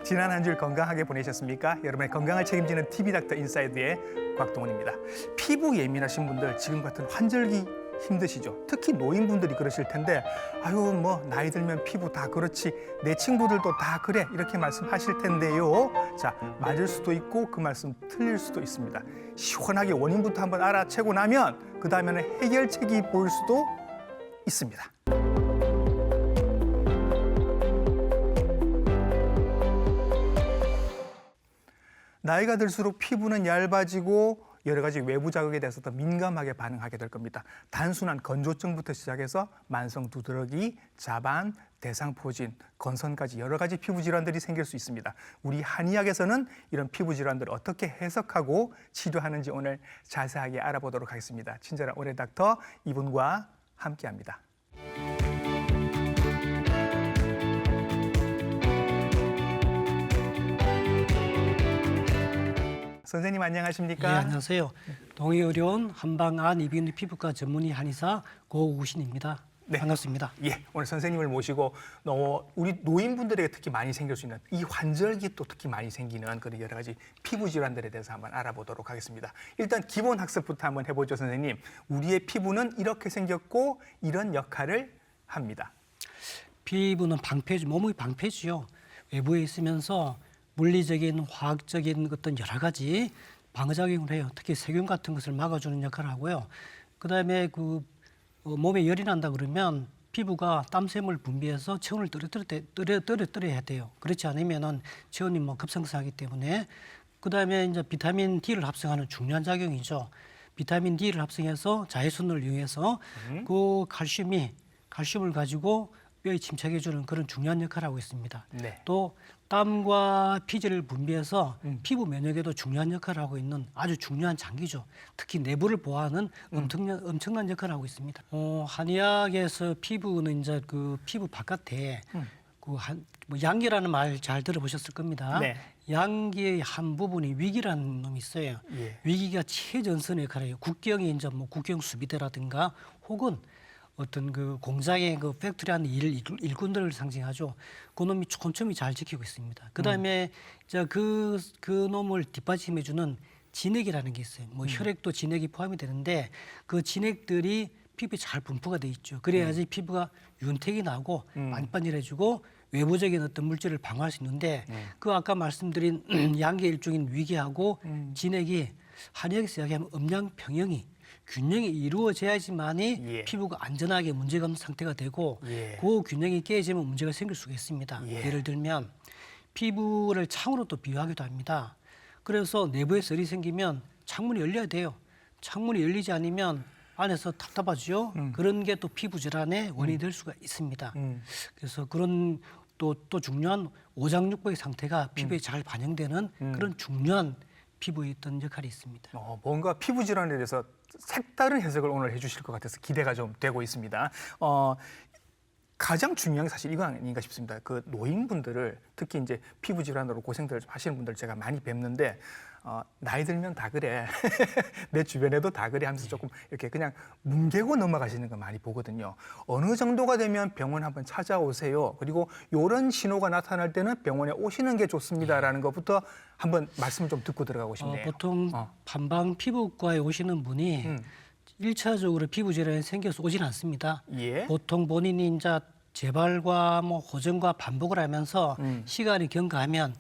지난 한 주일 건강하게 보내셨습니까? 여러분의 건강을 책임지는 TV닥터 인사이드의 곽동원입니다. 피부 예민하신 분들 지금 같은 환절기 힘드시죠? 특히 노인분들이 그러실 텐데 아유 뭐 나이 들면 피부 다 그렇지 내 친구들도 다 그래 이렇게 말씀하실 텐데요. 자, 맞을 수도 있고 그 말씀 틀릴 수도 있습니다. 시원하게 원인부터 한번 알아채고 나면 그 다음에는 해결책이 보일 수도 있습니다. 나이가 들수록 피부는 얇아지고 여러 가지 외부 자극에 대해서 더 민감하게 반응하게 될 겁니다. 단순한 건조증부터 시작해서 만성 두드러기, 자반, 대상포진, 건선까지 여러 가지 피부 질환들이 생길 수 있습니다. 우리 한의학에서는 이런 피부 질환들을 어떻게 해석하고 치료하는지 오늘 자세하게 알아보도록 하겠습니다. 친절한 오래 닥터 이분과 함께합니다. 선생님 안녕하십니까? 네, 안녕하세요. 동의의료원 한방안 이비인후 피부과 전문의 한의사 고우신입니다. 네. 반갑습니다. 예, 오늘 선생님을 모시고 우리 노인분들에게 특히 많이 생길 수 있는 이 환절기 또 특히 많이 생기는 그런 여러 가지 피부 질환들에 대해서 한번 알아보도록 하겠습니다. 일단 기본 학습부터 한번 해보죠, 선생님. 우리의 피부는 이렇게 생겼고 이런 역할을 합니다. 피부는 방패주, 몸의 방패주요. 외부에 있으면서 물리적인, 화학적인 어떤 여러 가지 방어작용을 해요. 특히 세균 같은 것을 막아주는 역할을 하고요. 그다음에 몸에 열이 난다 그러면 피부가 땀샘을 분비해서 체온을 떨어뜨려야 돼요. 그렇지 않으면은 체온이 급상승하기 때문에 그다음에 이제 비타민 D를 합성하는 중요한 작용이죠. 비타민 D를 합성해서 자외선을 이용해서 그 칼슘을 가지고 뼈에 침착해주는 그런 중요한 역할을 하고 있습니다. 네. 또 땀과 피지를 분비해서 피부 면역에도 중요한 역할을 하고 있는 아주 중요한 장기죠. 특히 내부를 보호하는 엄청난 역할을 하고 있습니다. 한의학에서 피부는 이제 그 피부 바깥에 양기라는 말 잘 들어보셨을 겁니다. 네. 양기의 한 부분이 위기라는 놈이 있어요. 예. 위기가 최전선의 역할을 해요. 국경이 이제 국경 수비대라든가 혹은 어떤 그 공장의 그 팩토리한 일꾼들을 상징하죠. 그 놈이 촘촘히 잘 지키고 있습니다. 그다음에 이제 그 놈을 뒷받침해주는 진액이라는 게 있어요. 혈액도 진액이 포함이 되는데 그 진액들이 피부에 잘 분포가 돼 있죠. 그래야지 피부가 윤택이 나고 반반질해지고 외부적인 어떤 물질을 방어할 수 있는데 그 아까 말씀드린 양계 일종인 위계하고 진액이 한의학에서 이야기하면 음양평형이 균형이 이루어져야지만이 예. 피부가 안전하게 문제가 없는 상태가 되고 예. 그 균형이 깨지면 문제가 생길 수가 있습니다. 예. 예를 들면 피부를 창으로 또 비유하기도 합니다. 그래서 내부에 썰이 생기면 창문이 열려야 돼요. 창문이 열리지 않으면 안에서 답답하죠. 그런 게 또 피부 질환의 원인이 될 수가 있습니다. 그래서 그런 또 중요한 오장육부의 상태가 피부에 잘 반영되는 그런 중요한 피부에 있던 역할이 있습니다. 뭔가 피부 질환에 대해서 색다른 해석을 오늘 해주실 것 같아서 기대가 좀 되고 있습니다. 가장 중요한 게 사실 이거 아닌가 싶습니다. 그 노인분들을 특히 이제 피부 질환으로 고생들 하시는 분들 제가 많이 뵙는데 나이 들면 다 그래. 내 주변에도 다 그래 하면서 조금 이렇게 그냥 뭉개고 넘어가시는 거 많이 보거든요. 어느 정도가 되면 병원 한번 찾아오세요. 그리고 이런 신호가 나타날 때는 병원에 오시는 게 좋습니다라는 것부터 한번 말씀을 좀 듣고 들어가고 싶네요. 보통 반방 피부과에 오시는 분이 일차적으로 피부 질환이 생겨서 오진 않습니다. 예. 보통 본인이 이제 재발과 호전과 반복을 하면서 시간이 경과하면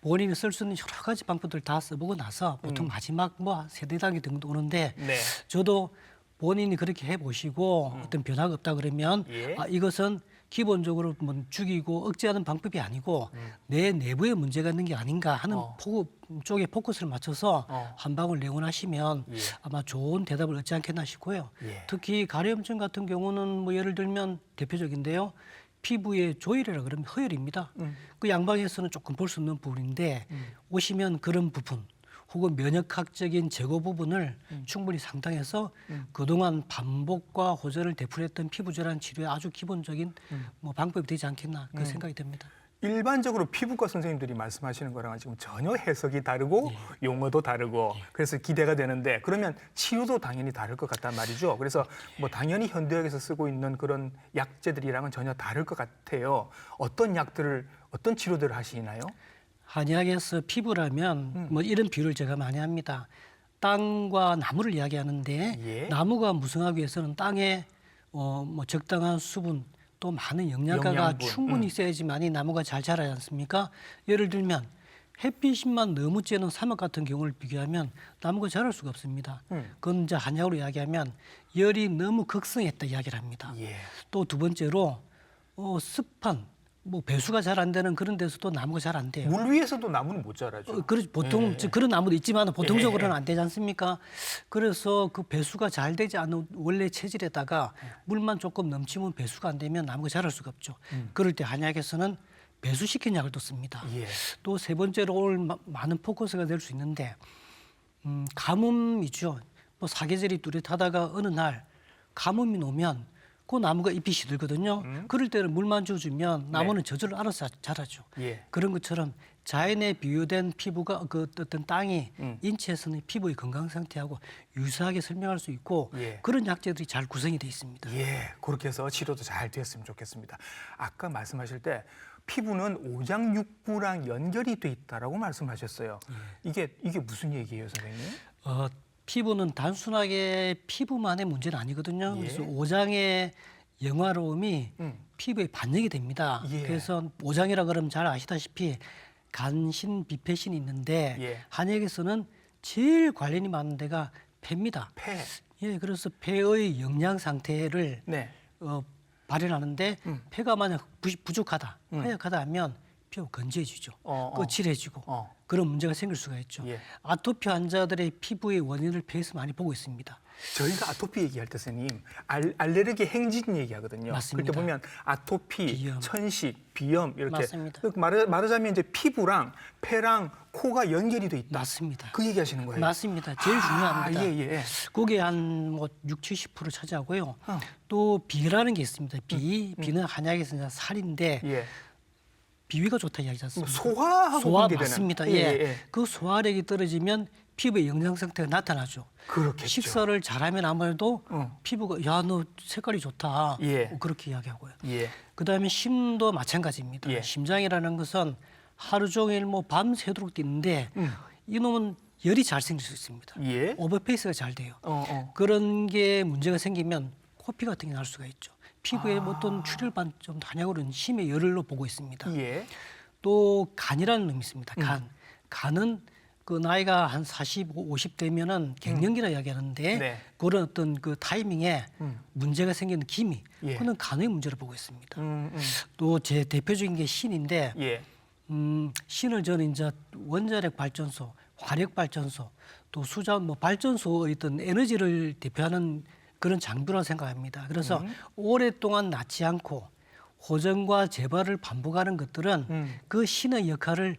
본인이 쓸 수 있는 여러 가지 방법들 다 써보고 나서 보통 마지막 세대 단계 정도 오는데 네. 저도 본인이 그렇게 해보시고 어떤 변화가 없다 그러면 예. 이것은 기본적으로 죽이고 억제하는 방법이 아니고 내 내부에 문제가 있는 게 아닌가 하는 쪽에 포커스를 맞춰서 한 방울 내원하시면 예. 아마 좋은 대답을 얻지 않겠나 싶고요. 예. 특히 가려움증 같은 경우는 예를 들면 대표적인데요. 피부의 조혈이라 그러면 허혈입니다. 그 양방에서는 조금 볼 수 없는 부분인데 오시면 그런 부분 혹은 면역학적인 제거 부분을 충분히 상당해서 그동안 반복과 호전을 되풀이했던 피부 질환 치료의 아주 기본적인 방법이 되지 않겠나 그 생각이 듭니다. 일반적으로 피부과 선생님들이 말씀하시는 거랑은 지금 전혀 해석이 다르고 용어도 다르고 그래서 기대가 되는데 그러면 치료도 당연히 다를 것 같단 말이죠. 그래서 당연히 현대학에서 쓰고 있는 그런 약재들이랑은 전혀 다를 것 같아요. 어떤 약들을 어떤 치료들을 하시나요? 한의학에서 피부라면 뭐 이런 비유를 제가 많이 합니다. 땅과 나무를 이야기하는데 예. 나무가 무성하기 위해서는 땅에 뭐 적당한 수분 또 많은 영양가가 영양분, 충분히 있어야지만이 나무가 잘 자라지 않습니까? 예를 들면 햇빛만 너무 쬐는 사막 같은 경우를 비교하면 나무가 자랄 수가 없습니다. 그건 이제 한약으로 이야기하면 열이 너무 극성했다 이야기를 합니다. 예. 또 두 번째로 습한 뭐 배수가 잘 안 되는 그런 데서도 나무가 잘 안 돼요. 물 위에서도 나무는 못 자라죠. 보통 예. 그런 나무도 있지만 보통적으로는 예. 안 되지 않습니까? 그래서 그 배수가 잘 되지 않은 원래 체질에다가 물만 조금 넘치면 배수가 안 되면 나무가 자랄 수가 없죠. 그럴 때 한약에서는 배수시키는 약을 또 씁니다. 예. 또 세 번째로 오늘 많은 포커스가 될 수 있는데 가뭄이죠. 뭐 사계절이 뚜렷하다가 어느 날 가뭄이 오면 그 나무가 잎이 시들거든요. 그럴 때는 물만 줘주면 나무는 저절로 알아서 자라죠. 예. 그런 것처럼 자연에 비유된 피부가 그 어떤 땅이 인체에서는 피부의 건강 상태하고 유사하게 설명할 수 있고 예. 그런 약재들이 잘 구성이 돼 있습니다. 예, 그렇게 해서 치료도 잘 되었으면 좋겠습니다. 아까 말씀하실 때 피부는 오장육부랑 연결이 돼 있다라고 말씀하셨어요. 이게 무슨 얘기예요, 선생님? 피부는 단순하게 피부만의 문제는 아니거든요. 예. 그래서 오장의 영화로움이 피부에 반영이 됩니다. 예. 그래서 오장이라 그러면 잘 아시다시피 간신, 비폐신이 있는데 예. 한약에서는 제일 관련이 많은 데가 폐입니다. 폐. 예, 그래서 폐의 영양 상태를 네. 발현하는데 폐가 만약 부족하다, 허약하다 하면 피부가 건조해지죠. 거칠해지고 그런 문제가 생길 수가 있죠. 예. 아토피 환자들의 피부의 원인을 폐에서 많이 보고 있습니다. 저희가 아토피 얘기할 때 선생님 알레르기 행진 얘기하거든요. 맞습니다. 그때 보면 아토피, 비염. 천식, 비염 이렇게 맞습니다. 말하자면 이제 피부랑 폐랑 코가 연결이 돼 있다. 맞습니다. 그 얘기하시는 거예요. 맞습니다. 제일 중요합니다. 예. 그게 한뭐 60~70% 차지하고요. 또 비라는 게 있습니다. 비는 한약에서 이제 살인데 예. 비위가 좋다 이야기하지 않습니까? 소화하고 소화 관계되는. 맞습니다. 예. 그 소화력이 떨어지면 피부의 영양 상태가 나타나죠. 그렇겠죠. 식사를 잘하면 아무래도 피부가 야 너 색깔이 좋다. 예. 그렇게 이야기하고요. 예. 그다음에 심도 마찬가지입니다. 예. 심장이라는 것은 하루 종일 뭐 밤새도록 뛰는데 이놈은 열이 잘 생길 수 있습니다. 예. 오버페이스가 잘 돼요. 그런 게 문제가 생기면 코피 같은 게 날 수가 있죠. 피부에 어떤 출혈반 좀 단약으로는 심의 열로 보고 있습니다. 예. 또 간이라는 놈이 있습니다. 간은 그 나이가 한 45, 50대면은 갱년기라 이야기하는데 네. 그런 어떤 그 타이밍에 문제가 생기는 기미, 예. 그는 간의 문제로 보고 있습니다. 음. 또 제 대표적인 게 신인데 예. 신을 저는 이제 원자력 발전소, 화력 발전소, 또 수자 뭐 발전소의 어떤 에너지를 대표하는 그런 장비라고 생각합니다. 그래서 오랫동안 낫지 않고 호전과 재발을 반복하는 것들은 그 신의 역할을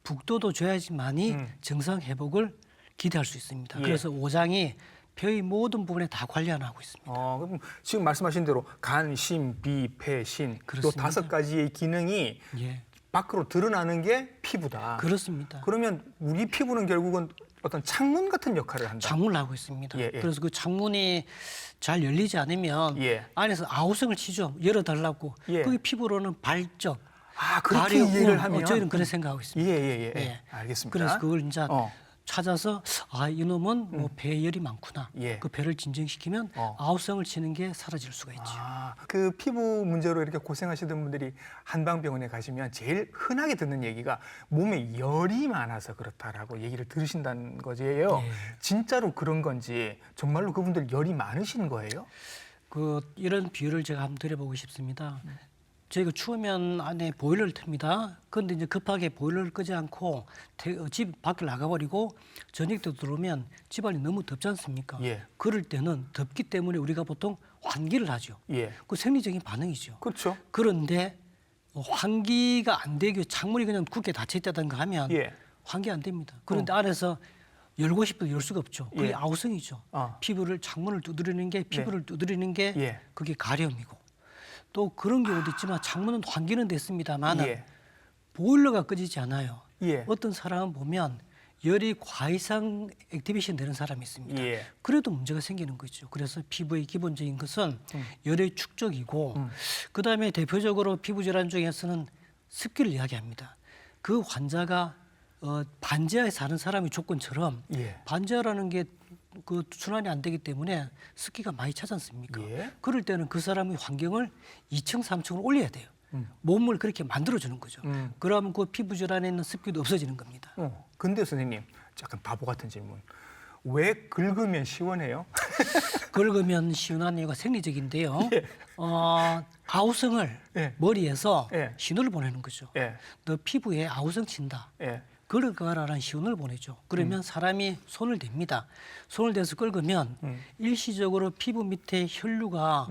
북돋워 줘야지만이 정상 회복을 기대할 수 있습니다. 예. 그래서 오장이 폐의 모든 부분에 다 관련하고 있습니다. 그럼 지금 말씀하신 대로 간, 심, 비, 폐, 신 요 그렇습니다. 5가지의 기능이 예, 밖으로 드러나는 게 피부다. 그렇습니다. 그러면 우리 피부는 결국은 어떤 창문 같은 역할을 한다. 창문을 하고 있습니다. 예. 그래서 그 창문이 잘 열리지 않으면 예. 안에서 아우성을 치죠. 열어달라고. 예. 그게 피부로는 발적, 그렇게 가려, 이해를 하면 저희는 그렇게 생각하고 있습니다. 예. 알겠습니다. 그래서 그걸 이제 어. 찾아서 이놈은 뭐 배열이 많구나. 예. 그 배를 진정시키면 아우성을 치는 게 사라질 수가 있죠. 그 피부 문제로 이렇게 고생하시던 분들이 한방병원에 가시면 제일 흔하게 듣는 얘기가 몸에 열이 많아서 그렇다라고 얘기를 들으신다는 거지요. 예. 진짜로 그런 건지 정말로 그분들 열이 많으신 거예요? 이런 비유를 제가 한번 드려보고 싶습니다. 저희가 추우면 안에 보일러를 틉니다. 그런데 이제 급하게 보일러를 끄지 않고 집 밖을 나가버리고 저녁 때 들어오면 집안이 너무 덥지 않습니까? 예. 그럴 때는 덥기 때문에 우리가 보통 환기를 하죠. 예. 그 생리적인 반응이죠. 그렇죠. 그런데 환기가 안 되고 창문이 그냥 굳게 닫혀 있다든가 하면 예. 환기 안 됩니다. 그런데 안에서 열고 싶어도 열 수가 없죠. 그게 예. 아우성이죠. 피부를 창문을 두드리는 게 피부를 두드리는 게 예. 그게 가려움이고 또 그런 경우도 있지만 창문은 환기는 됐습니다만 예. 보일러가 꺼지지 않아요. 예. 어떤 사람은 보면 열이 과이상 액티베이션 되는 사람이 있습니다. 예. 그래도 문제가 생기는 거죠. 그래서 피부의 기본적인 것은 열의 축적이고 그다음에 대표적으로 피부 질환 중에서는 습기를 이야기합니다. 그 환자가 반지하에 사는 사람의 조건처럼 예. 반지하라는 게 그 순환이 안 되기 때문에 습기가 많이 차지 않습니까? 예. 그럴 때는 그 사람의 환경을 2층, 3층으로 올려야 돼요. 몸을 그렇게 만들어주는 거죠. 그러면 그 피부 질환에 있는 습기도 없어지는 겁니다. 근데 선생님, 약간 바보 같은 질문. 왜 긁으면 시원해요? 긁으면 시원한 이유가 생리적인데요. 예. 아우성을 예. 머리에서 예. 신호를 보내는 거죠. 예. 너 피부에 아우성 친다. 예. 긁어가라는 신호를 보내죠. 그러면 사람이 손을 댑니다. 손을 대서 긁으면 일시적으로 피부 밑에 혈류가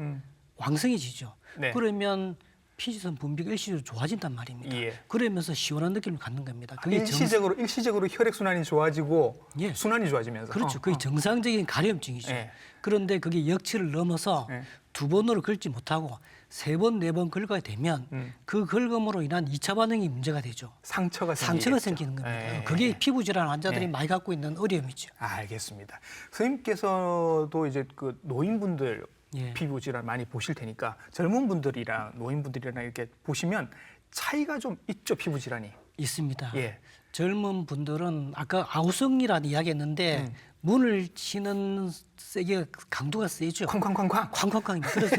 왕성해지죠. 네. 그러면 피지선 분비가 일시적으로 좋아진단 말입니다. 예. 그러면서 시원한 느낌을 갖는 겁니다. 그게 일시적으로 혈액 순환이 좋아지고 예. 순환이 좋아지면서. 그렇죠. 그게 정상적인 가려움증이죠. 예. 그런데 그게 역치를 넘어서 예. 2번으로 긁지 못하고 3번, 4번 긁어야 되면 그 긁음으로 인한 2차 반응이 문제가 되죠. 상처가 생기는 겁니다. 예. 그게 피부 질환 환자들이 예. 많이 갖고 있는 어려움이죠. 알겠습니다. 선생님께서도 이제 그 노인분들 예. 피부 질환 많이 보실 테니까 젊은 분들이랑 노인분들이랑 이렇게 보시면 차이가 좀 있죠, 피부 질환이. 있습니다. 예. 젊은 분들은 아까 아우성이라는 이야기했는데 문을 치는 세게 강도가 세죠. 쾅쾅쾅쾅. 쾅쾅쾅입니다. 그래서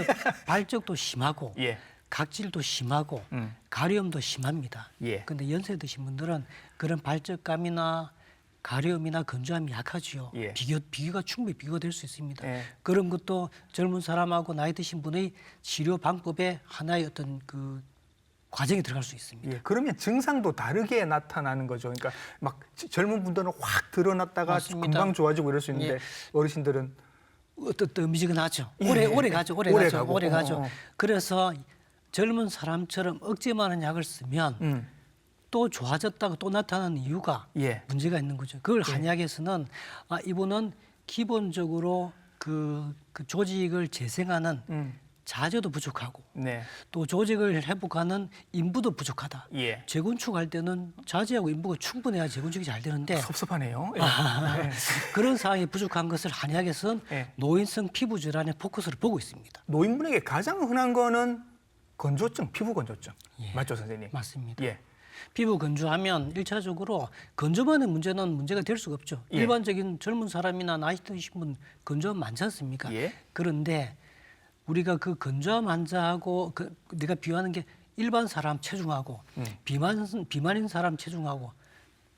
발적도 심하고 예. 각질도 심하고 가려움도 심합니다. 예. 근데 연세 드신 분들은 그런 발적감이나 가려움이나 건조함이 약하지요. 예. 비교가 충분히 비교될 수 있습니다. 예. 그런 것도 젊은 사람하고 나이 드신 분의 치료 방법의 하나의 어떤 그 과정이 들어갈 수 있습니다. 예. 그러면 증상도 다르게 나타나는 거죠. 그러니까 막 젊은 분들은 확 드러났다가 맞습니다. 금방 좋아지고 이럴 수 있는데 예. 어르신들은 뜨미지근하죠. 예. 오래 가죠. 오래 오래 가죠. 가고. 오래 가죠. 어. 그래서 젊은 사람처럼 억제 많은 약을 쓰면 또 좋아졌다가 또 나타나는 이유가 예. 문제가 있는 거죠. 그걸 한약에서는 이분은 기본적으로 그 조직을 재생하는 자재도 부족하고 네. 또 조직을 회복하는 인부도 부족하다. 예. 재건축할 때는 자재하고 인부가 충분해야 재건축이 잘 되는데 섭섭하네요. 예. 네. 그런 상황이 부족한 것을 한약에서는 예. 노인성 피부 질환의 포커스를 보고 있습니다. 노인분에게 가장 흔한 거는 건조증, 피부 건조증. 예. 맞죠, 선생님? 맞습니다. 예. 피부 건조하면 일차적으로 건조만의 문제는 문제가 될 수가 없죠. 예. 일반적인 젊은 사람이나 나이 드신 분 건조함 많지 않습니까? 예. 그런데 우리가 그 건조함 환자하고 내가 비유하는 게 일반 사람 체중하고 비만인 사람 체중하고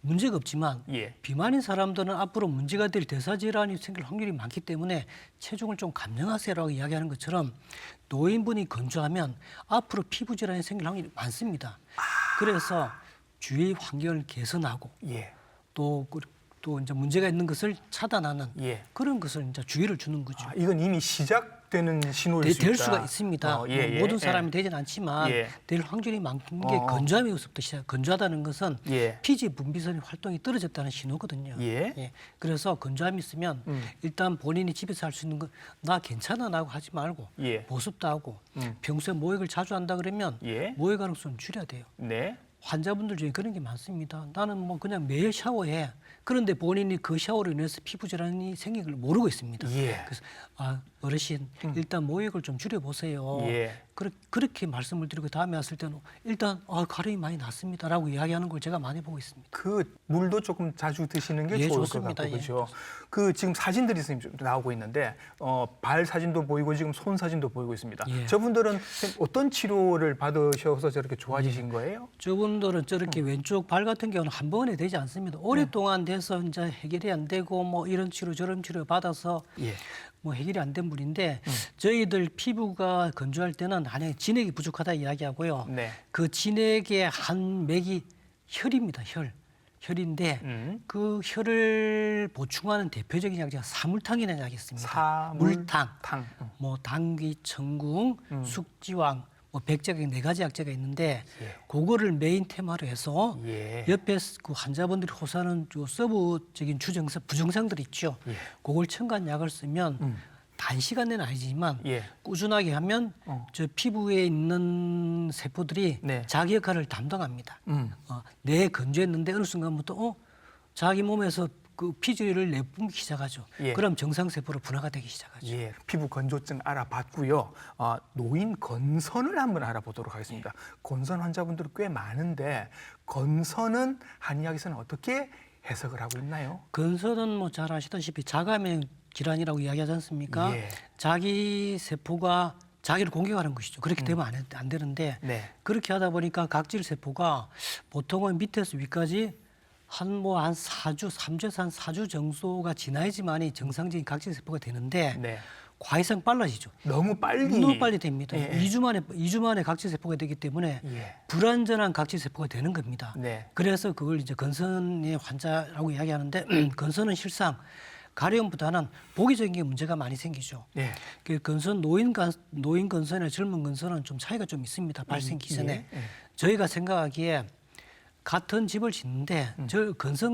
문제가 없지만 예. 비만인 사람들은 앞으로 문제가 될 대사질환이 생길 확률이 많기 때문에 체중을 좀 감량하세요라고 이야기하는 것처럼 노인분이 건조하면 앞으로 피부 질환이 생길 확률이 많습니다. 그래서 주위 환경을 개선하고 예. 또 이제 문제가 있는 것을 차단하는 예. 그런 것을 이제 주의를 주는 거죠. 이건 이미 시작되는 신호일 수 있다. 될 수가 있습니다. 모든 사람이 되진 않지만 예. 될 확률이 많은 게 건조함에서부터 시작. 건조하다는 것은 예. 피지 분비선의 활동이 떨어졌다는 신호거든요. 예. 그래서 건조함이 있으면 일단 본인이 집에서 할 수 있는 거 나 괜찮아라고 하지 말고 예. 보습도 하고 평소에 모욕을 자주 한다 그러면 예. 모욕 가능성을 줄여야 돼요. 네. 환자분들 중에 그런 게 많습니다. 나는 뭐 그냥 매일 샤워해. 그런데 본인이 그 샤워로 인해서 피부 질환이 생긴 걸 모르고 있습니다. 예. 그래서 어르신 일단 모욕을 좀 줄여보세요. 예. 그렇게 말씀을 드리고 다음에 왔을 때는 일단 가려움이 많이 났습니다라고 이야기하는 걸 제가 많이 보고 있습니다. 그 물도 조금 자주 드시는 게 예, 좋을 좋습니다. 것 같고 예, 그렇죠. 그 지금 사진들이 선생님 좀 나오고 있는데 발 사진도 보이고 지금 손 사진도 보이고 있습니다. 예. 저분들은 선생님 어떤 치료를 받으셔서 저렇게 좋아지신 거예요? 저분들은 저렇게 왼쪽 발 같은 경우는 한 번에 되지 않습니다. 오랫동안 돼서 이제 해결이 안 되고 뭐 이런 치료 저런 치료 받아서 예. 뭐 해결이 안 된 분인데 저희들 피부가 건조할 때는 한약에 진액이 부족하다 이야기하고요. 네. 그 진액의 한 맥이 혈입니다. 혈인데 그 혈을 보충하는 대표적인 약제가 사물탕이라는 약이 있습니다. 물탕, 탕. 뭐 당귀, 청궁, 숙지왕, 뭐 백제가 4가지 약제가 있는데 그거를 메인 테마로 해서 예. 옆에 그 환자분들이 호소하는 서브적인 부증상들 있죠. 그걸 첨가한 약을 쓰면 단시간 내는 아니지만 예. 꾸준하게 하면 저 피부에 있는 세포들이 네. 자기 역할을 담당합니다. 뇌에 건조했는데 어느 순간부터 자기 몸에서 그 피지를 내뿜기 시작하죠. 예. 그럼 정상세포로 분화가 되기 시작하죠. 예, 피부 건조증 알아봤고요. 노인 건선을 한번 알아보도록 하겠습니다. 건선 환자분들이 꽤 많은데 건선은 한의학에서는 어떻게 해석을 하고 있나요? 건선은 뭐 잘 아시다시피 자가면 질환이라고 이야기하지 않습니까? 예. 자기 세포가 자기를 공격하는 것이죠. 그렇게 되면 안 되는데 네. 그렇게 하다 보니까 각질 세포가 보통은 밑에서 위까지 한 4주, 3주에서 한 4주 정도가 지나야지만이 정상적인 각질 세포가 되는데 네. 과이상 빨라지죠. 너무 빨리 너무 빨리 됩니다. 예. 2주 만에 각질 세포가 되기 때문에 예. 불완전한 각질 세포가 되는 겁니다. 네. 그래서 그걸 이제 건선의 환자라고 이야기하는데 건선은 실상 가려움보다는 보기적인 게 문제가 많이 생기죠. 예. 그 건선 노인 건선이나 젊은 건선은 좀 차이가 좀 있습니다. 발생 기전에 예. 저희가 생각하기에 같은 집을 짓는데 저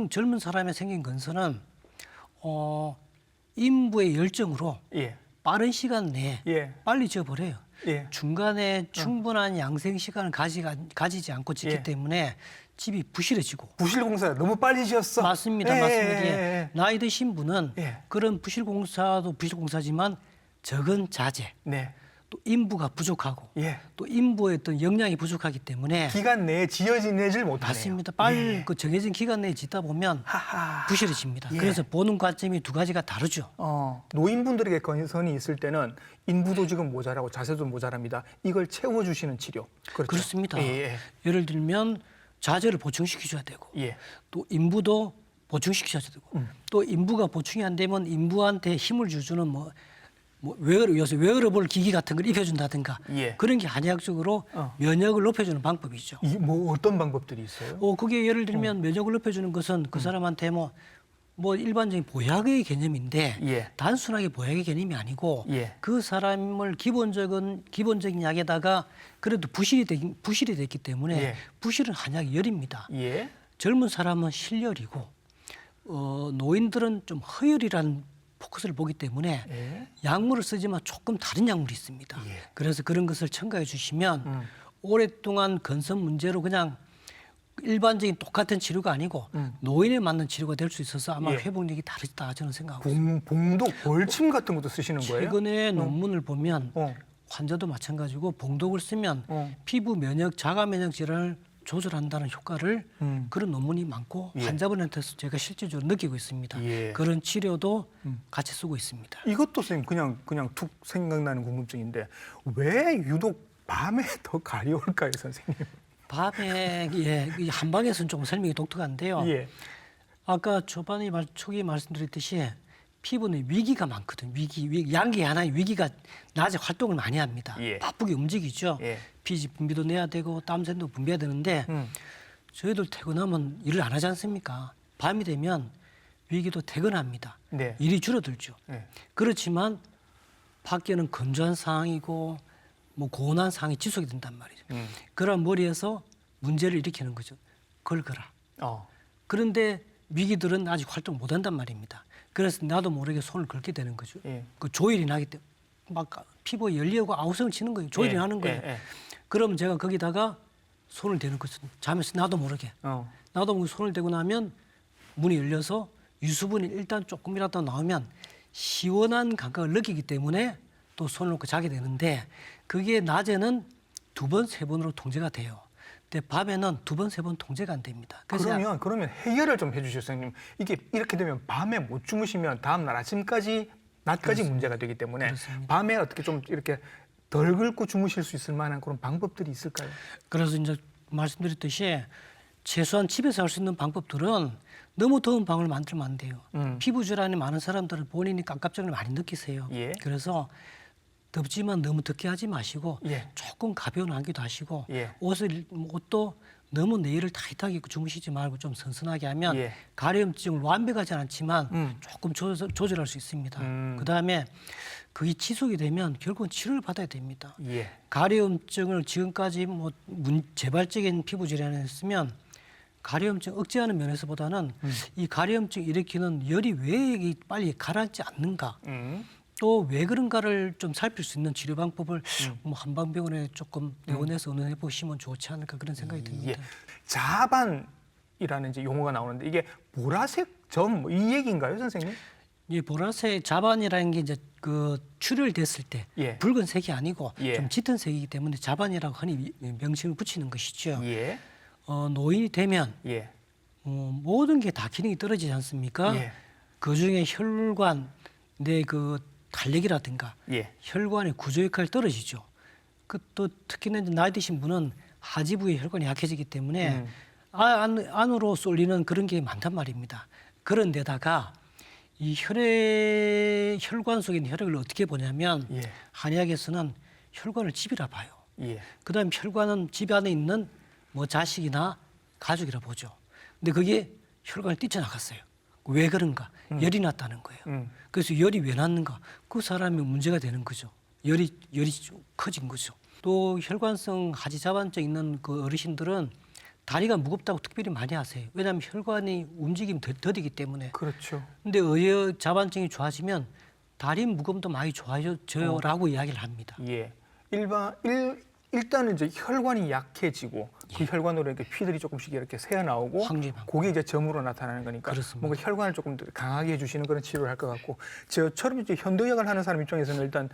젊은 사람에 생긴 건선은 인부의 열정으로 예. 빠른 시간 내에 예. 빨리 지어버려요. 예. 중간에 충분한 양생 시간을 가지지 않고 짓기 예. 때문에 집이 부실해지고. 부실공사 너무 빨리 지었어. 맞습니다. 예, 맞습니다. 예, 예. 예. 나이 드신 분은 예. 그런 부실공사도 부실공사지만 적은 자재, 네. 또 인부가 부족하고 예. 또 인부의 어떤 역량이 부족하기 때문에 기간 내에 지어지내질 못하네요. 맞습니다. 빨리 예. 그 정해진 기간 내에 짓다 보면 하하. 부실해집니다. 예. 그래서 보는 관점이 두 가지가 다르죠. 노인분들에게 건선이 있을 때는 인부도 지금 모자라고 자세도 모자랍니다. 이걸 채워주시는 치료. 그렇죠? 그렇습니다. 예. 예를 들면 자재를 보충시켜줘야 되고 예. 또 인부도 보충시켜야 되고 또 인부가 보충이 안 되면 인부한테 힘을 주는 요새 웨어러블 기기 같은 걸 입혀준다든가 예. 그런 게 한의학적으로 면역을 높여주는 방법이죠. 뭐 어떤 방법들이 있어요? 그게 예를 들면 면역을 높여주는 것은 그 사람한테 뭐 일반적인 보약의 개념인데 예. 단순하게 보약의 개념이 아니고 예. 그 사람을 기본적인 약에다가 그래도 부실이 됐기 때문에 예. 부실은 한약이 열입니다. 예. 젊은 사람은 실열이고 노인들은 좀 허열이라는 포커스를 보기 때문에 예. 약물을 쓰지만 조금 다른 약물이 있습니다. 예. 그래서 그런 것을 첨가해 주시면 오랫동안 건선 문제로 그냥 일반적인 똑같은 치료가 아니고 노인에 맞는 치료가 될 수 있어서 아마 예. 회복력이 다르다 저는 생각하고 있습니다. 봉독 벌침 같은 것도 쓰시는 거예요? 최근에 논문을 보면 어. 환자도 마찬가지고 봉독을 쓰면 어. 피부 면역, 자가 면역 질환을 조절한다는 효과를 그런 논문이 많고 예. 환자분한테서 제가 실질적으로 느끼고 있습니다. 예. 그런 치료도 같이 쓰고 있습니다. 이것도 선생님 그냥 툭 생각나는 궁금증인데 왜 유독 밤에 더 가려울까요, 선생님? 밤에 이 한방에서는 조금 설명이 독특한데요. 예. 아까 초기 말씀드렸듯이 피부는 위기가 많거든. 위기 양기 하나의 위기가 낮에 활동을 많이 합니다. 예. 바쁘게 움직이죠. 예. 피지 분비도 내야 되고 땀샘도 분비해야 되는데 저희들 퇴근하면 일을 안 하지 않습니까? 밤이 되면 위기도 퇴근합니다. 네. 일이 줄어들죠. 네. 그렇지만 밖에는 건조한 상황이고 뭐 고온한 상황이 지속이 된단 말이죠. 그런 머리에서 문제를 일으키는 거죠. 걸거라. 그런데 위기들은 아직 활동 못 한단 말입니다. 그래서 나도 모르게 손을 걸게 되는 거죠. 예. 그 조일이 나기 때문에 막 피부에 열리고 아우성을 치는 거예요. 조일이 예. 나는 거예요. 예. 그럼 제가 거기다가 손을 대는 거죠. 잠에서 나도 모르게. 나도 모르게 손을 대고 나면 문이 열려서 유수분이 일단 조금이라도 나오면 시원한 감각을 느끼기 때문에 또 손을 놓고 자게 되는데 그게 낮에는 2번, 3번으로 통제가 돼요. 근데 밤에는 2번, 3번 통제가 안 됩니다. 그래서 그러면 해결을 좀 해주시죠, 선생님. 이게 이렇게 되면 밤에 못 주무시면 다음 날 아침까지 낮까지 문제가 되기 때문에 그렇습니다. 밤에 어떻게 좀 이렇게 덜 긁고 주무실 수 있을 만한 그런 방법들이 있을까요? 그래서 이제 말씀드렸듯이 최소한 집에서 할 수 있는 방법들은 너무 더운 방을 만들면 안 돼요. 피부 질환이 많은 사람들은 본인이 깜깜증을 많이 느끼세요. 예. 그래서 덥지만 너무 덥게 하지 마시고 예. 조금 가벼운 안기도 하시고 예. 옷도 너무 내일을 타이트하게 입고 주무시지 말고 좀 선선하게 하면 예. 가려움증을 완벽하지 않지만 조금 조절할 수 있습니다. 그다음에 그게 지속이 되면 결국은 치료를 받아야 됩니다. 예. 가려움증을 지금까지 재발적인 피부 질환을 쓰면 가려움증 억제하는 면에서보다는 이 가려움증 일으키는 열이 왜 빨리 가라앉지 않는가 또 왜 그런가를 좀 살필 수 있는 치료 방법을 뭐 한방병원에 조금 내원해서 의논해 보시면 좋지 않을까 그런 생각이 듭니다. 예. 자반이라는 이제 용어가 나오는데 이게 보라색 점 이 얘기인가요, 선생님? 이 보라색 자반이라는 게 이제 그 출혈됐을 때 예. 붉은색이 아니고 예. 좀 짙은 색이기 때문에 자반이라고 흔히 명칭을 붙이는 것이죠. 예. 노인이 되면 예. 모든 게 다 기능이 떨어지지 않습니까? 예. 그 중에 혈관 내 그 탄력이라든가 예. 혈관의 구조 역할이 떨어지죠. 그 또 특히나 이제 나이 드신 분은 하지 부위 혈관이 약해지기 때문에 안으로 쏠리는 그런 게 많단 말입니다. 그런데다가 이 혈관 속에 있는 혈액을 어떻게 보냐면 예. 한의학에서는 혈관을 집이라 봐요. 예. 그다음 혈관은 집 안에 있는 뭐 자식이나 가족이라 보죠. 근데 그게 혈관을 뛰쳐나갔어요. 왜 그런가? 열이 났다는 거예요. 그래서 열이 왜 났는가? 그 사람이 문제가 되는 거죠. 열이 좀 커진 거죠. 또 혈관성 하지자반증 있는 그 어르신들은 다리가 무겁다고 특별히 많이 하세요. 왜냐하면 혈관이 움직임이 더디기 때문에. 그렇죠. 근데 의여 자반증이 좋아지면 다리 무게도 많이 좋아져요라고 이야기를 합니다. 예. 일단은 이제 혈관이 약해지고 그 혈관으로 이렇게 피들이 조금씩 이렇게 새어 나오고 황제방. 그게 이제 점으로 나타나는 거니까 그렇습니다. 뭔가 혈관을 조금 더 강하게 해주시는 그런 치료를 할 것 같고 저처럼 이제 현대의학을 하는 사람 입장에서는 일단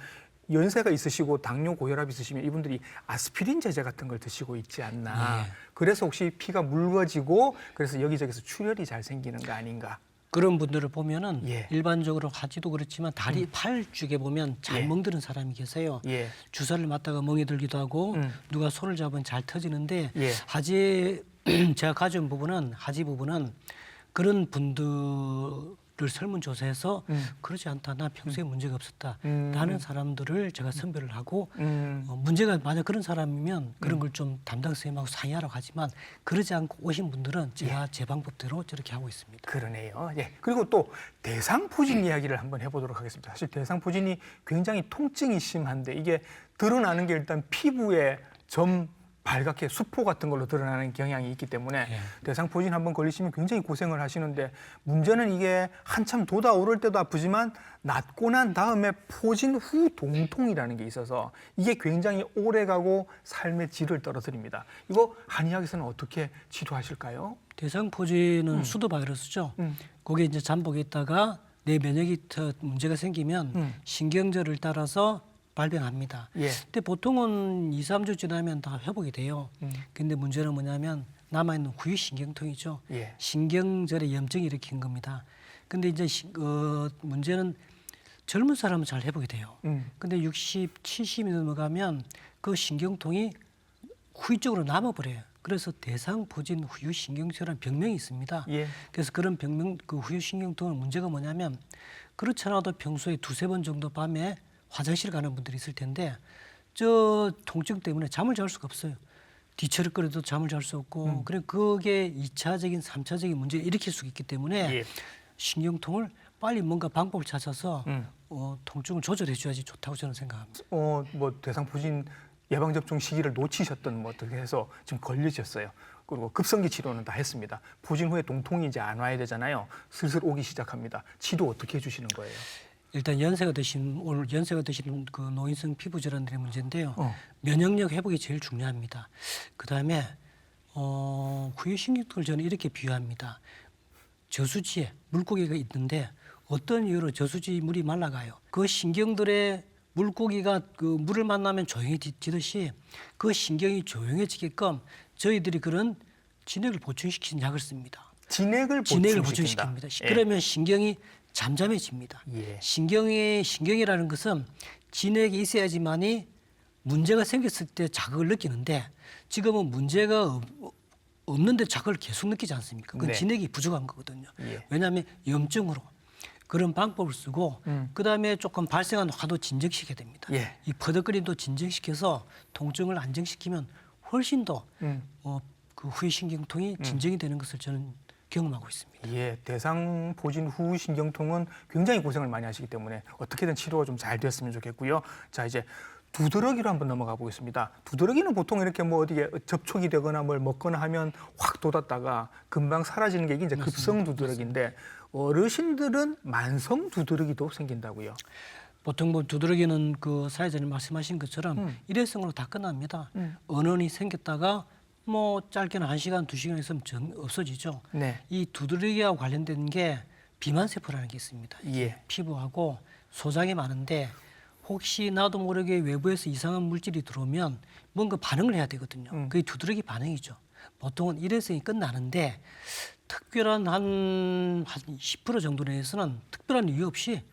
연세가 있으시고 당뇨 고혈압 있으시면 이분들이 아스피린 제제 같은 걸 드시고 있지 않나. 예. 그래서 혹시 피가 묽어지고 그래서 여기저기서 출혈이 잘 생기는 거 아닌가. 그런 분들을 보면은 예. 일반적으로 하지도 그렇지만 다리 팔 쪽에 보면 잘 예. 멍드는 사람이 계세요. 예. 주사를 맞다가 멍이 들기도 하고 누가 손을 잡으면 잘 터지는데 예. 하지 제가 가져온 부분은 하지 부분은 그런 분들을 설문조사해서 그러지 않다. 나 평소에 문제가 없었다. 라는 사람들을 제가 선별을 하고 문제가 만약 그런 사람이면 그런 걸 좀 담당 선생님하고 상의하라고 하지만 그러지 않고 오신 분들은 제가 제 방법대로 저렇게 하고 있습니다. 그러네요. 예. 그리고 또 대상포진 이야기를 한번 해보도록 하겠습니다. 사실 대상포진이 굉장히 통증이 심한데 이게 드러나는 게 일단 피부에 점 발갛게 수포 같은 걸로 드러나는 경향이 있기 때문에 예. 대상포진 한번 걸리시면 굉장히 고생을 하시는데 문제는 이게 한참 돋아오를 때도 아프지만 낫고 난 다음에 포진 후 동통이라는 게 있어서 이게 굉장히 오래가고 삶의 질을 떨어뜨립니다. 이거 한의학에서는 어떻게 치료하실까요? 대상포진은 수도 바이러스죠. 거기에 이제 잠복에 있다가 내免疫 문제가 생기면 신경절을 따라서 발병합니다. 예. 근데 보통은 2, 3주 지나면 다 회복이 돼요. 근데 문제는 뭐냐면 남아있는 후유신경통이죠. 예. 신경절에 염증이 일으킨 겁니다. 근데 이제 문제는 젊은 사람은 잘 회복이 돼요. 근데 60, 70이 넘어가면 그 신경통이 후유적으로 남아버려요. 그래서 대상포진 후유신경증이라는 병명이 있습니다. 예. 그래서 그런 병명, 그 후유신경통은 문제가 뭐냐면 그렇지 않아도 평소에 2-3번 정도 밤에 화장실 가는 분들이 있을 텐데 저 통증 때문에 잠을 잘 수가 없어요. 뒤처리거려도 잠을 잘 수 없고 그래 그게 2차적인, 3차적인 문제를 일으킬 수 있기 때문에 예. 신경통을 빨리 뭔가 방법을 찾아서 통증을 조절해 줘야지 좋다고 저는 생각합니다. 뭐 대상포진 예방 접종 시기를 놓치셨던 뭐 어떻게 해서 지금 걸리셨어요. 그리고 급성기 치료는 다 했습니다. 포진 후에 동통이 이제 안 와야 되잖아요. 슬슬 오기 시작합니다. 치료 어떻게 해주시는 거예요? 일단 연세가 드신 그 노인성 피부 질환들의 문제인데요. 면역력 회복이 제일 중요합니다. 그다음에 후유신경통을 저는 이렇게 비유합니다. 저수지에 물고기가 있는데 어떤 이유로 저수지 물이 말라가요. 그 신경들의 물고기가 그 물을 만나면 조용해지듯이 그 신경이 조용해지게끔 저희들이 그런 진액을 보충시키는 약을 씁니다. 진액을 보충시킵니다. 예. 그러면 신경이 잠잠해집니다. 예. 신경이라는 것은 진액이 있어야지만이 문제가 생겼을 때 자극을 느끼는데 지금은 문제가 없는데 자극을 계속 느끼지 않습니까? 그건 네. 진액이 부족한 거거든요. 예. 왜냐하면 염증으로 그런 방법을 쓰고 그다음에 조금 발생한 화도 진정시켜야 됩니다. 예. 이 퍼덕거림도 진정시켜서 통증을 안정시키면 훨씬 더 그 후유신경통이 진정이 되는 것을 저는 경험하고 있습니다. 예, 대상포진 후 신경통은 굉장히 고생을 많이 하시기 때문에 어떻게든 치료가 좀 잘 됐으면 좋겠고요. 자, 이제 두드러기로 한번 넘어가 보겠습니다. 두드러기는 보통 이렇게 뭐 어디에 접촉이 되거나 뭘 먹거나 하면 확 돋았다가 금방 사라지는 게 이게 이제 급성 두드러기인데 어르신들은 만성 두드러기도 생긴다고요. 보통 뭐 두드러기는 그 사회자님 말씀하신 것처럼 일회성으로 다 끝납니다. 언언이 생겼다가 뭐 짧게는 1시간, 2시간 있으면 없어지죠. 네. 이 두드러기하고 관련된 게 비만세포라는 게 있습니다. 예. 피부하고 소장이 많은데 혹시 나도 모르게 외부에서 이상한 물질이 들어오면 뭔가 반응을 해야 되거든요. 그게 두드러기 반응이죠. 보통은 일회성이 끝나는데 특별한 한 10% 정도 내에서는 특별한 이유 없이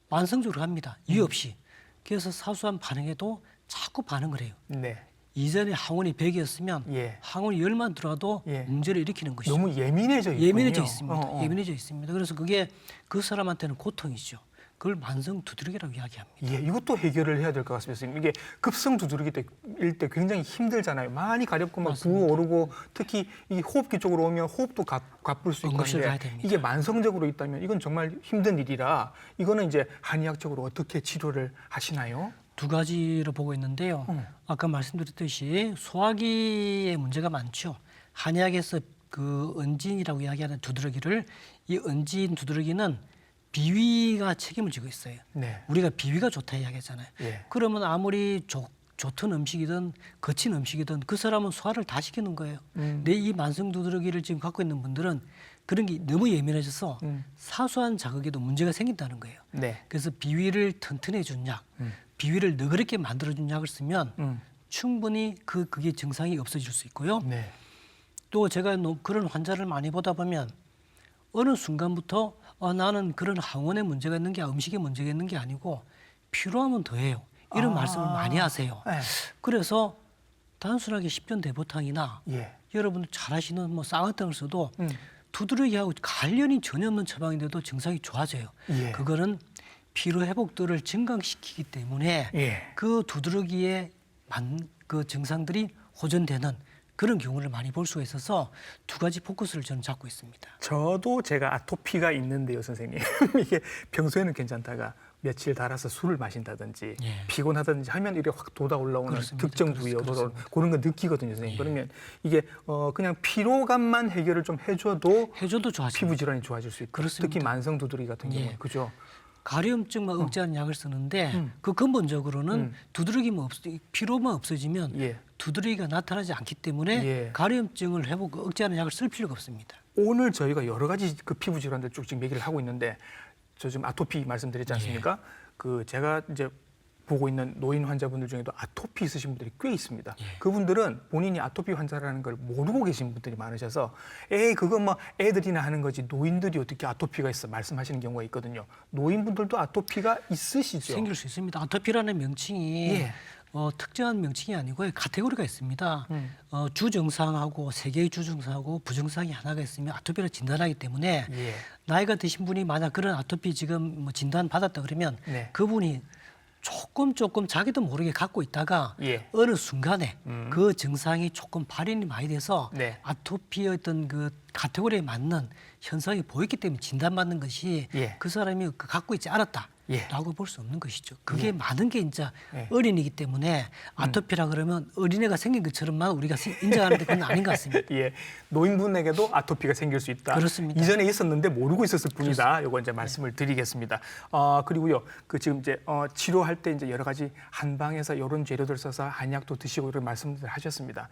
만성적으로 합니다. 이유 없이. 그래서 사소한 반응에도 자꾸 반응을 해요. 네. 이전에 항원이 100이었으면 예. 항원이 10만 들어와도 예. 문제를 일으키는 것이죠. 너무 예민해져 있군요. 예민해져 있습니다. 예민해져 있습니다. 그래서 그게 그 사람한테는 고통이죠. 그걸 만성 두드러기라고 이야기합니다. 예, 이것도 해결을 해야 될 것 같습니다. 선생님. 이게 급성 두드러기일 때 굉장히 힘들잖아요. 많이 가렵고 막 부어오르고 특히 이 호흡기 쪽으로 오면 호흡도 가쁠 수 있고 응급실 가야 한데 됩니다. 이게 만성적으로 있다면 이건 정말 힘든 일이라 이거는 이제 한의학적으로 어떻게 치료를 하시나요? 두 가지로 보고 있는데요. 아까 말씀드렸듯이 소화기에 문제가 많죠. 한의학에서 그 은진이라고 이야기하는 두드러기를 이 은진 두드러기는 비위가 책임을 지고 있어요. 네. 우리가 비위가 좋다 이야기하잖아요. 예. 그러면 아무리 좋던 음식이든 거친 음식이든 그 사람은 소화를 다 시키는 거예요. 내 이 만성 두드러기를 지금 갖고 있는 분들은 그런 게 너무 예민해져서 사소한 자극에도 문제가 생긴다는 거예요. 네. 그래서 비위를 튼튼해 준 약, 비위를 너그럽게 만들어 준 약을 쓰면 충분히 그게 증상이 없어질 수 있고요. 네. 또 제가 그런 환자를 많이 보다 보면 어느 순간부터 나는 그런 항원에 문제가 있는 게 음식에 문제가 있는 게 아니고 피로하면 더해요. 이런 말씀을 많이 하세요. 네. 그래서 단순하게 십전대보탕이나 예. 여러분들 잘 아시는 뭐 쌍화탕을 써도 두드러기하고 관련이 전혀 없는 처방인데도 증상이 좋아져요. 예. 그거는 피로 회복도를 증강시키기 때문에 예. 그 두드러기에 그 증상들이 호전되는 그런 경우를 많이 볼 수가 있어서 두 가지 포커스를 저는 잡고 있습니다. 저도 제가 아토피가 있는데요, 선생님. 이게 평소에는 괜찮다가 며칠 달아서 술을 마신다든지 예. 피곤하다든지 하면 이게 확 돋아 올라오는 그렇습니다. 특정 부위에 돋아 그렇습니다. 그런 거 느끼거든요, 선생님. 예. 그러면 이게 그냥 피로감만 해결을 좀 해줘도 해줘도 좋아집니다. 피부 질환이 좋아질 수 있고 그렇습니다. 특히 만성 두드러기 같은 예. 경우에 그죠? 가려움증만 억제하는 약을 쓰는데 그 근본적으로는 두드러기만 피로만 없어지면 예. 두드러기가 나타나지 않기 때문에 예. 가려움증을 억제하는 약을 쓸 필요가 없습니다. 오늘 저희가 여러 가지 그 피부 질환들 쭉 지금 얘기를 하고 있는데 저 지금 아토피 말씀드렸지 않습니까? 그 제가 이제 보고 있는 노인 환자분들 중에도 아토피 있으신 분들이 꽤 있습니다. 그분들은 본인이 아토피 환자라는 걸 모르고 계신 분들이 많으셔서 그거 뭐 애들이나 하는 거지 노인들이 어떻게 아토피가 있어 말씀하시는 경우가 있거든요. 노인분들도 아토피가 있으시죠? 생길 수 있습니다. 아토피라는 명칭이 예. 특정한 명칭이 아니고 카테고리가 있습니다. 주증상하고 세 개의 주증상하고 부증상이 하나가 있으면 아토피를 진단하기 때문에 예. 나이가 드신 분이 만약 그런 아토피 지금 뭐 진단 받았다 그러면 네. 그분이 조금 자기도 모르게 갖고 있다가 예. 어느 순간에 그 증상이 조금 발현이 많이 돼서 네. 아토피의 어떤 그 카테고리에 맞는 현상이 보였기 때문에 진단받는 것이 예. 그 사람이 갖고 있지 않았다. 예. 라고 볼 수 없는 것이죠. 그게 많은 게 이제 예. 어린이기 때문에 아토피라 그러면 어린애가 생긴 것처럼만 우리가 인정하는데 그건 아닌 것 같습니다. 예, 노인분에게도 아토피가 생길 수 있다. 그렇습니다. 이전에 있었는데 모르고 있었을 뿐이다. 요거 이제 말씀을 드리겠습니다. 그리고요, 그 지금 이제 치료할 때 이제 여러 가지 한방에서 이런 재료들 써서 한약도 드시고 이런 말씀들 하셨습니다.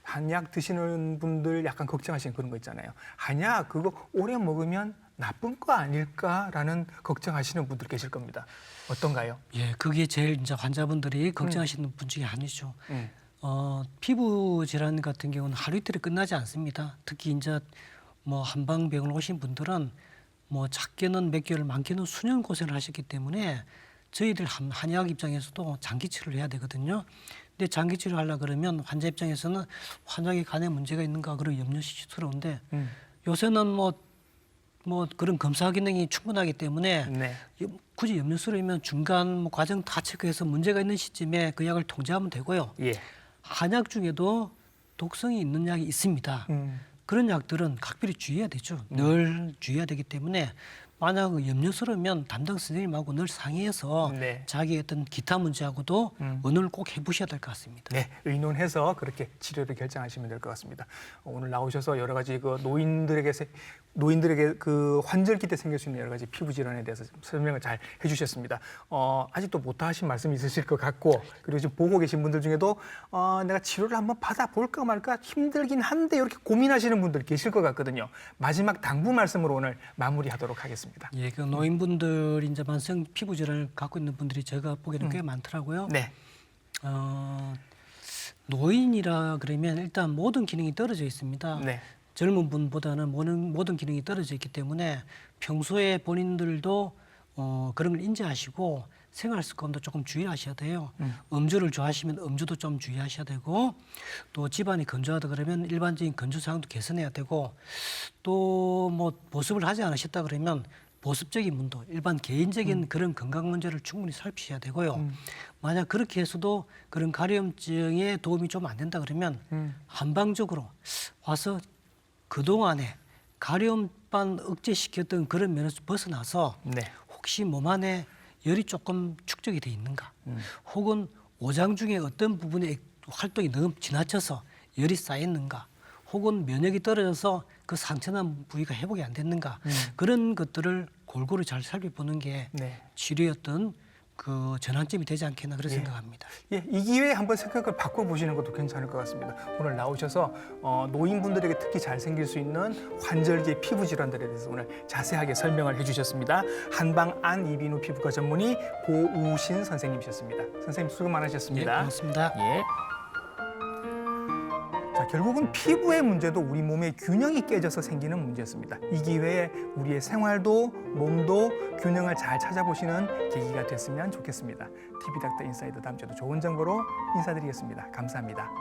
한약 드시는 분들 약간 걱정하시는 그런 거 있잖아요. 한약 그거 오래 먹으면 나쁜 거 아닐까라는 걱정하시는 분들 계실 겁니다. 어떤가요? 예, 그게 제일 이제 환자분들이 걱정하시는 분 중에 하나죠. 피부 질환 같은 경우는 하루 이틀에 끝나지 않습니다. 특히 이제 뭐 한방병원 오신 분들은 뭐 작게는 몇 개월, 많게는 수년 고생을 하셨기 때문에 저희들 한의학 입장에서도 장기 치료를 해야 되거든요. 근데 장기 치료 하려 그러면 환자 입장에서는 환자의 간에 문제가 있는가 그런 염려스러운데 요새는 뭐 그런 검사 기능이 충분하기 때문에 네. 굳이 염려스러우면 중간 뭐 과정 다 체크해서 문제가 있는 시점에 그 약을 통제하면 되고요. 예. 한약 중에도 독성이 있는 약이 있습니다. 그런 약들은 각별히 주의해야 되죠. 늘 주의해야 되기 때문에 만약 염려스러우면 담당 선생님하고 늘 상의해서 네. 자기 어떤 기타 문제하고도 의논을 꼭 해보셔야 될 것 같습니다. 네, 의논해서 그렇게 치료를 결정하시면 될 것 같습니다. 오늘 나오셔서 여러 가지 그 노인들에게 그 환절기 때 생길 수 있는 여러 가지 피부 질환에 대해서 설명을 잘 해주셨습니다. 아직도 못다 하신 말씀이 있으실 것 같고, 그리고 지금 보고 계신 분들 중에도 내가 치료를 한번 받아볼까 말까 힘들긴 한데 이렇게 고민하시는 분들 계실 것 같거든요. 마지막 당부 말씀으로 오늘 마무리하도록 하겠습니다. 예, 그 노인분들 이제 만성 피부 질환을 갖고 있는 분들이 제가 보기에는 꽤 많더라고요. 네, 노인이라 그러면 일단 모든 기능이 떨어져 있습니다. 네, 젊은 분보다는 모든 기능이 떨어져 있기 때문에 평소에 본인들도 그런 걸 인지하시고 생활 습관도 조금 주의하셔야 돼요. 음주를 좋아하시면 음주도 좀 주의하셔야 되고, 또 집안이 건조하다 그러면 일반적인 건조 사항도 개선해야 되고, 또 뭐 보습을 하지 않으셨다 그러면 보습적인 문도, 일반 개인적인 그런 건강 문제를 충분히 살피셔야 되고요. 만약 그렇게 해서도 그런 가려움증에 도움이 좀 안 된다 그러면 한방적으로 와서 그동안에 가려움만 억제시켰던 그런 면에서 벗어나서 네. 혹시 몸 안에 열이 조금 축적이 돼 있는가, 혹은 오장 중에 어떤 부분에 활동이 너무 지나쳐서 열이 쌓였는가, 혹은 면역이 떨어져서 그 상처난 부위가 회복이 안 됐는가, 그런 것들을 골고루 잘 살펴보는 게 네. 치료였던 그 전환점이 되지 않겠나 그런 생각합니다. 예, 이 기회에 한번 생각을 바꿔보시는 것도 괜찮을 것 같습니다. 오늘 나오셔서 노인분들에게 특히 잘 생길 수 있는 환절기 피부 질환들에 대해서 오늘 자세하게 설명을 해주셨습니다. 한방 안 이비인후 피부과 전문의 고우신 선생님이셨습니다. 선생님 수고 예, 많으셨습니다. 고맙습니다. 예. 자, 결국은 피부의 문제도 우리 몸의 균형이 깨져서 생기는 문제였습니다. 이 기회에 우리의 생활도 몸도 균형을 잘 찾아보시는 계기가 됐으면 좋겠습니다. TV닥터 인사이드 다음 주에도 좋은 정보로 인사드리겠습니다. 감사합니다.